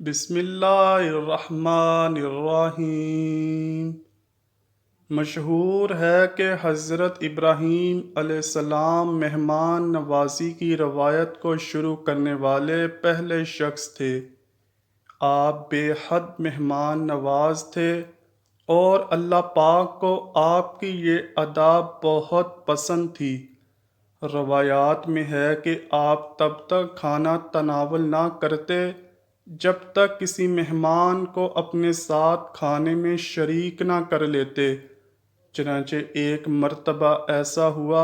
بسم اللہ الرحمن الرحیم۔ مشہور ہے کہ حضرت ابراہیم علیہ السلام مہمان نوازی کی روایت کو شروع کرنے والے پہلے شخص تھے۔ آپ بے حد مہمان نواز تھے اور اللہ پاک کو آپ کی یہ ادا بہت پسند تھی۔ روایات میں ہے کہ آپ تب تک کھانا تناول نہ کرتے جب تک کسی مہمان کو اپنے ساتھ کھانے میں شریک نہ کر لیتے۔ چنانچہ ایک مرتبہ ایسا ہوا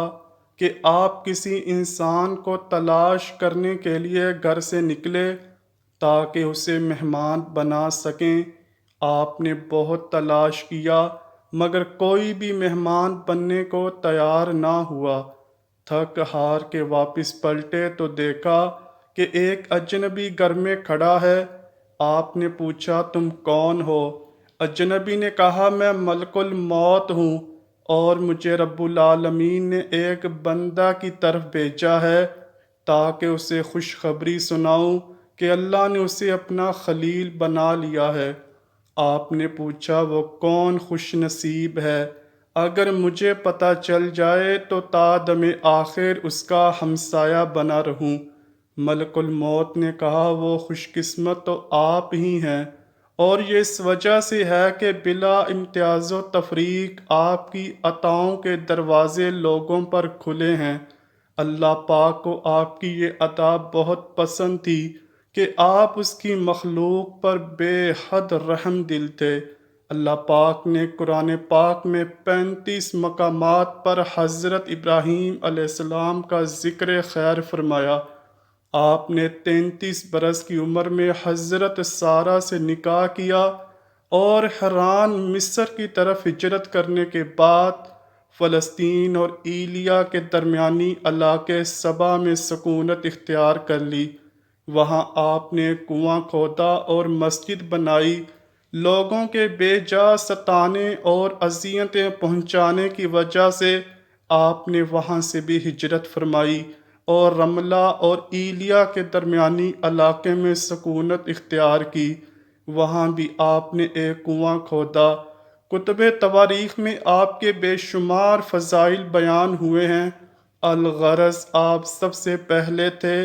کہ آپ کسی انسان کو تلاش کرنے کے لیے گھر سے نکلے تاکہ اسے مہمان بنا سکیں۔ آپ نے بہت تلاش کیا مگر کوئی بھی مہمان بننے کو تیار نہ ہوا۔ تھک ہار کے واپس پلٹے تو دیکھا کہ ایک اجنبی گھر میں کھڑا ہے۔ آپ نے پوچھا تم کون ہو؟ اجنبی نے کہا میں ملک الموت ہوں اور مجھے رب العالمین نے ایک بندہ کی طرف بھیجا ہے تاکہ اسے خوشخبری سناؤں کہ اللہ نے اسے اپنا خلیل بنا لیا ہے۔ آپ نے پوچھا وہ کون خوش نصیب ہے؟ اگر مجھے پتہ چل جائے تو تا دم آخر اس کا ہمسایہ بنا رہوں۔ ملک الموت نے کہا وہ خوش قسمت تو آپ ہی ہیں، اور یہ اس وجہ سے ہے کہ بلا امتیاز و تفریق آپ کی عطاؤں کے دروازے لوگوں پر کھلے ہیں۔ اللہ پاک کو آپ کی یہ عطا بہت پسند تھی کہ آپ اس کی مخلوق پر بے حد رحم دل تھے۔ اللہ پاک نے قرآن پاک میں 35 مقامات پر حضرت ابراہیم علیہ السلام کا ذکر خیر فرمایا۔ آپ نے 33 برس کی عمر میں حضرت سارہ سے نکاح کیا اور حران مصر کی طرف ہجرت کرنے کے بعد فلسطین اور ایلیا کے درمیانی علاقے سبا میں سکونت اختیار کر لی۔ وہاں آپ نے کنواں کھودا اور مسجد بنائی۔ لوگوں کے بے جا ستانے اور اذیتیں پہنچانے کی وجہ سے آپ نے وہاں سے بھی ہجرت فرمائی اور رملہ اور ایلیا کے درمیانی علاقے میں سکونت اختیار کی۔ وہاں بھی آپ نے ایک کنواں کھودا۔ کتب تواریخ میں آپ کے بے شمار فضائل بیان ہوئے ہیں۔ الغرض آپ سب سے پہلے تھے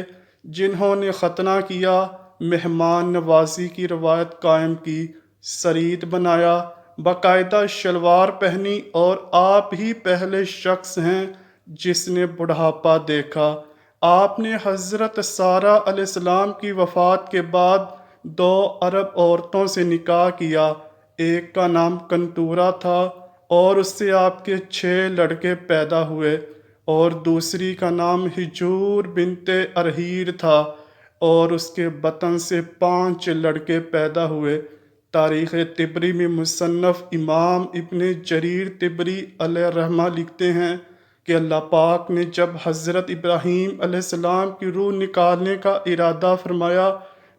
جنہوں نے ختنہ کیا، مہمان نوازی کی روایت قائم کی، سرید بنایا، باقاعدہ شلوار پہنی، اور آپ ہی پہلے شخص ہیں جس نے بڑھاپا دیکھا۔ آپ نے حضرت سارہ علیہ السلام کی وفات کے بعد 2 عرب عورتوں سے نکاح کیا۔ ایک کا نام کنتورہ تھا اور اس سے آپ کے 6 لڑکے پیدا ہوئے، اور دوسری کا نام ہجور بنت ارہیر تھا اور اس کے بطن سے 5 لڑکے پیدا ہوئے۔ تاریخ طبری میں مصنف امام ابن جریر طبری علیہ الرحمہ لکھتے ہیں کہ اللہ پاک نے جب حضرت ابراہیم علیہ السلام کی روح نکالنے کا ارادہ فرمایا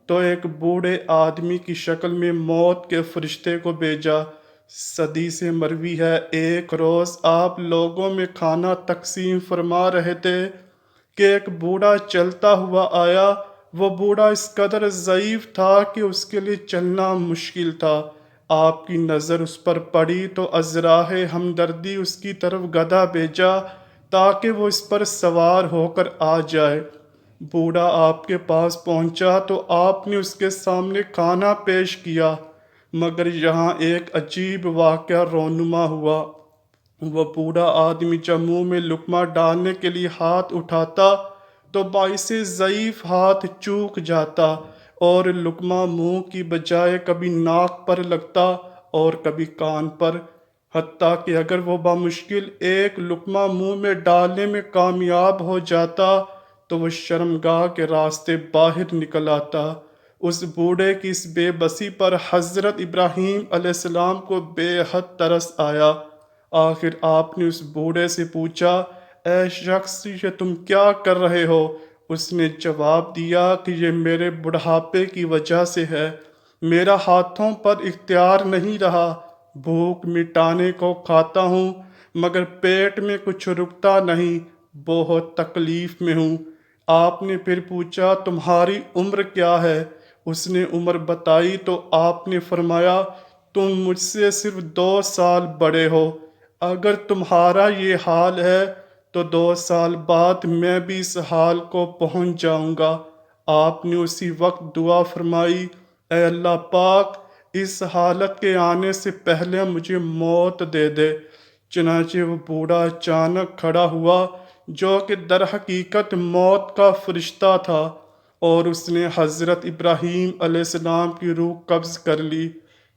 تو ایک بوڑھے آدمی کی شکل میں موت کے فرشتے کو بھیجا۔ صدی سے مروی ہے ایک روز آپ لوگوں میں کھانا تقسیم فرما رہے تھے کہ ایک بوڑھا چلتا ہوا آیا۔ وہ بوڑھا اس قدر ضعیف تھا کہ اس کے لیے چلنا مشکل تھا۔ آپ کی نظر اس پر پڑی تو از راہ ہمدردی اس کی طرف گدھا بھیجا تاکہ وہ اس پر سوار ہو کر آ جائے۔ بوڑھا آپ کے پاس پہنچا تو آپ نے اس کے سامنے کھانا پیش کیا، مگر یہاں ایک عجیب واقعہ رونما ہوا۔ وہ بوڑھا آدمی جب منہ میں لقمہ ڈالنے کے لیے ہاتھ اٹھاتا تو باعث ضعیف ہاتھ چوک جاتا اور لقمہ منہ کی بجائے کبھی ناک پر لگتا اور کبھی کان پر، حتیٰ کہ اگر وہ بمشکل ایک لقمہ منہ میں ڈالنے میں کامیاب ہو جاتا تو وہ شرمگاہ کے راستے باہر نکل آتا۔ اس بوڑھے کی اس بے بسی پر حضرت ابراہیم علیہ السلام کو بے حد ترس آیا۔ آخر آپ نے اس بوڑھے سے پوچھا اے شخص یہ تم کیا کر رہے ہو؟ اس نے جواب دیا کہ یہ میرے بڑھاپے کی وجہ سے ہے، میرا ہاتھوں پر اختیار نہیں رہا، بھوک مٹانے کو کھاتا ہوں مگر پیٹ میں کچھ رکتا نہیں، بہت تکلیف میں ہوں۔ آپ نے پھر پوچھا تمہاری عمر کیا ہے؟ اس نے عمر بتائی تو آپ نے فرمایا تم مجھ سے صرف 2 سال بڑے ہو، اگر تمہارا یہ حال ہے تو 2 سال بعد میں بھی اس حال کو پہنچ جاؤں گا۔ آپ نے اسی وقت دعا فرمائی، اے اللہ پاک اس حالت کے آنے سے پہلے مجھے موت دے دے۔ چنانچہ وہ بوڑھا اچانک کھڑا ہوا جو کہ در حقیقت موت کا فرشتہ تھا، اور اس نے حضرت ابراہیم علیہ السلام کی روح قبض کر لی۔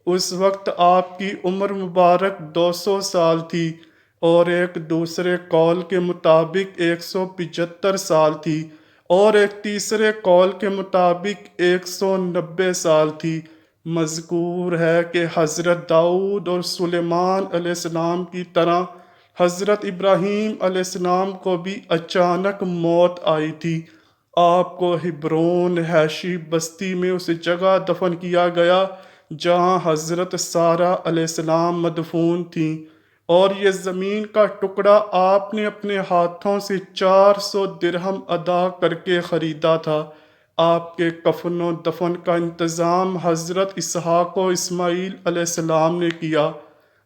اس وقت آپ کی عمر مبارک 200 سال تھی، اور ایک دوسرے قول کے مطابق 175 سال تھی، اور ایک تیسرے قول کے مطابق 190 سال تھی۔ مذکور ہے کہ حضرت داؤد اور سلیمان علیہ السلام کی طرح حضرت ابراہیم علیہ السلام کو بھی اچانک موت آئی تھی۔ آپ کو ہبرون حیشی بستی میں اس جگہ دفن کیا گیا جہاں حضرت سارہ علیہ السلام مدفون تھیں، اور یہ زمین کا ٹکڑا آپ نے اپنے ہاتھوں سے 400 درہم ادا کر کے خریدا تھا۔ آپ کے کفن و دفن کا انتظام حضرت اسحاق و اسماعیل علیہ السلام نے کیا۔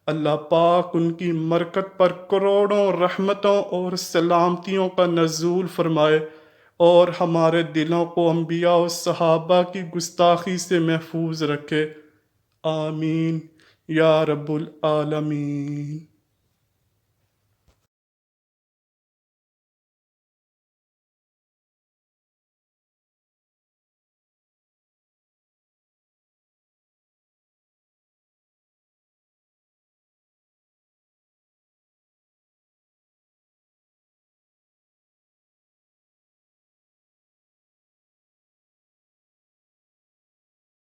اللہ پاک ان کی مرکت پر کروڑوں رحمتوں اور سلامتیوں کا نزول فرمائے، اور ہمارے دلوں کو انبیاء و صحابہ کی گستاخی سے محفوظ رکھے۔ آمین یا رب العالمین۔